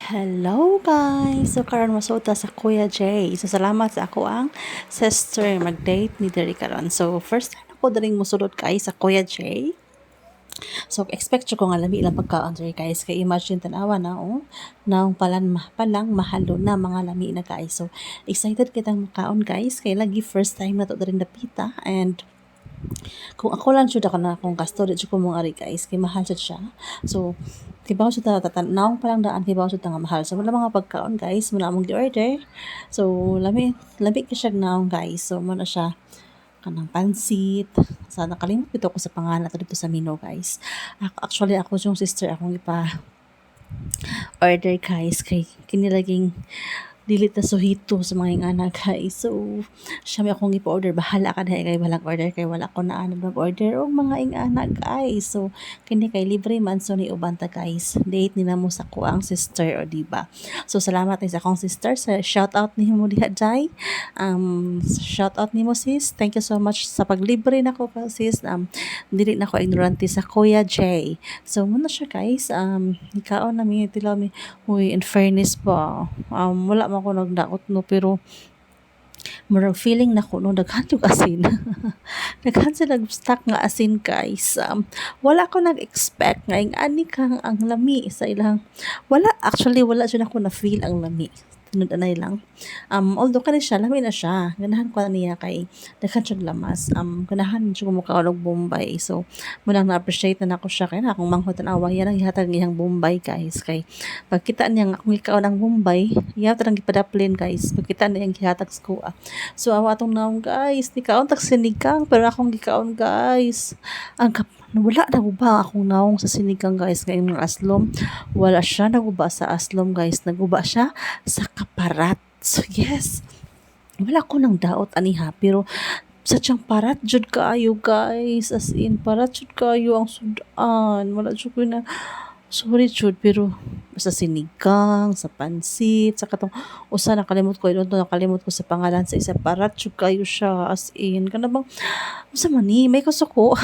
Hello guys! So karon masuta sa Kuya Jay. So salamat sa ako ang sister mag-date ni Diri karon. So first time ako daring musulod guys sa Kuya Jay. So expect ko nga lami ilang pagkaon diri guys. Kay imagine tanawa na naong palang mahalo na mga lami na guys. So excited kitang makaon guys. Kay lagi first time na to daring dapita and kung ako lang jud ako na akong gasto di jud ko mong ari guys kay mahal jud siya. So kibaw siya tatanaw pa lang daan kibaw siya nga mahal. So wala mga pagkaon guys muna among gi-order. So lami ka siya naong guys. So muna siya kanang pansit. Sa nakalimot bitaw ko sa pangalan to dito sa menu guys. Actually ako yung sister akong ipa order guys kay kinilaging dili ta suhito sa mga ingana guys. So siya may akong ipa-order bahala ka dahil kay walang order kay wala ko na mag-order og mga ingana guys. So kini kay libre man so ni uban ta guys. Date ni namo sa ko ang sister o diba. So salamat sa akong sister sa shout out ni mo diha Jai. Shout out nimo sis. Thank you so much sa paglibre nako sis. Dili na ko ignorante sa Kuya J. So muna siya guys. Ikaon na mi tilaw mi. Uy, in fairness ba. Wala man ko nagdaot no pero murag feeling na ko no daghan yung asin. Daghan sila nag-stock nga asin guys. Wala ko nag-expect nga ani kang ang lami sa ilang wala actually wala jud ako na feel ang lami. Tunod anay lang. Although kani siya lami na siya. Ganahan ko na niya kay daghan siya lamas. Ganahan siya mo kaulog Bombay. So mo lang na-appreciate na nako siya kay na akong manghod tanawa yan ang ihatag iyang Bombay guys kay pagkita niya nga akong ikaw ng Bombay ihatag ang gipadaplin guys pagkita niya ang gihatag sa kuha. So awa atong naong guys, di kaon tak sinigang pero akong gikaon guys. Ang wala na guba akong naong sa sinigang guys ngayong aslom. Wala siya naguba sa aslom guys. Naguba siya sa kaparat. So yes. Wala ko nang daot aniha pero sa tiyang parat jud kaayo guys. As in parat jud kaayo ang sudan. Wala jud ko na sorry jud pero sa sinigang, sa pansit, sa katong usa nakalimot ko nakalimot ko sa pangalan sa isa parat jud kayo siya as in kana bang usa man ni may kasuko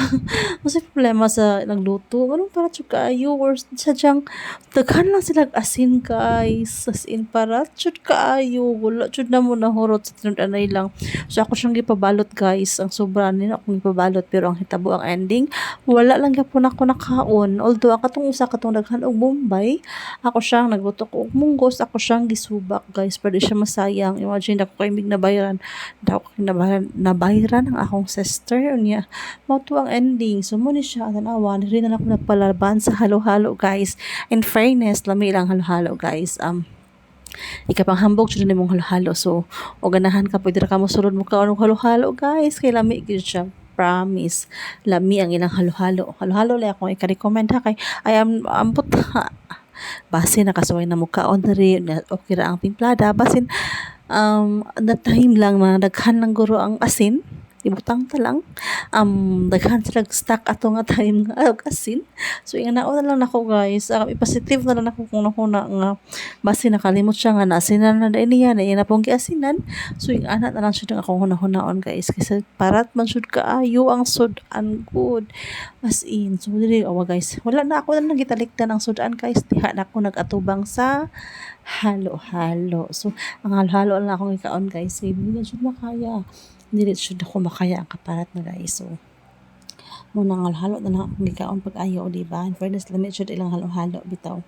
usa problema sa nagluto anong parat jud kayo or sadyang daghan lang sila asin guys as in parat jud kaayo wala jud na mo nahurot sa tinud-anay lang. So ako siyang gipabalot guys ang sobra nila akong gipabalot pero ang hitabo ang ending wala lang gyapon ako nakaon although ang katong usa katong daghan og Bombay ako siyang nagluto ko og munggos ako siyang gisubak guys pero di siya masayang. Imagine ako kay mig nabayaran daw nabayaran ang akong sister niya mao to ang ending. So mo ni siya tanawa rin na ako nagpalaban sa halo-halo guys. In fairness lami lang halo-halo guys. Ikapang hambog jud nimong halo-halo so o ganahan ka pwede ra ka mo sulod mo kaon og halo-halo guys kay lami gyud siya promise lami ang ilang halo-halo lang akong i-recommend ha kay I am ambot basin nakasuway na mukaon diri okay ra ang timplada basin that time lang na daghan lang guro ang asin ibutang ta lang daghan sila stock ato nga time nga asin so inganaon na lang nako guys i-positive na lang nako kung nakuna nga basin nakalimot siya nga naasinan na niya na ina pong giasinan so ingana na lang siya akong hunahon guys kasi parat man sud kaayo ang sudan good as in so dili guys wala na ako na lang gitalikdan ang sudan guys diha na ako nagatubang sa halo-halo so ang halo-halo lang akong ikaon guys hindi na jud makaya dili jud ako makaya ang kaparat na guys so muna ang halo na lang akong gikaon pag ayaw diba in fairness lamit jud ilang halo-halo bitaw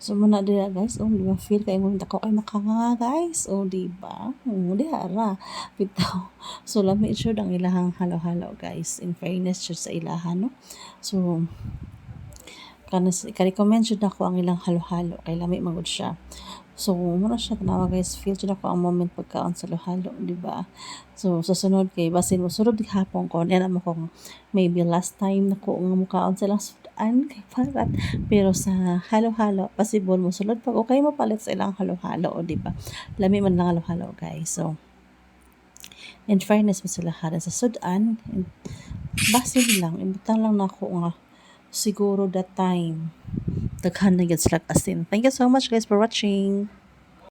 so muna dira guys diba feel kay mo dako kay makanga guys diba diha ra bitaw so lamit jud ang ilahang halo-halo guys in fairness jud sa ilahan no so ka-recommend jud ako ang ilang halo-halo kay lami magud siya. So muna siya tanawa guys feel jud ako ang moment pagkaon sa halo-halo di ba? So sa sunod kay basin mo sunod gihapon ko yan mo kung maybe last time nako nga mukaon silang sudan kay parat pero sa halo-halo possible mo sulod pag okay mo palit sa ilang halo-halo di ba? Lami man lang halo-halo guys. So in fairness mo sila hada sa sudan basin lang imbutang lang nako nga siguro that time daghan na gyud sila asin. Thank you so much guys for watching.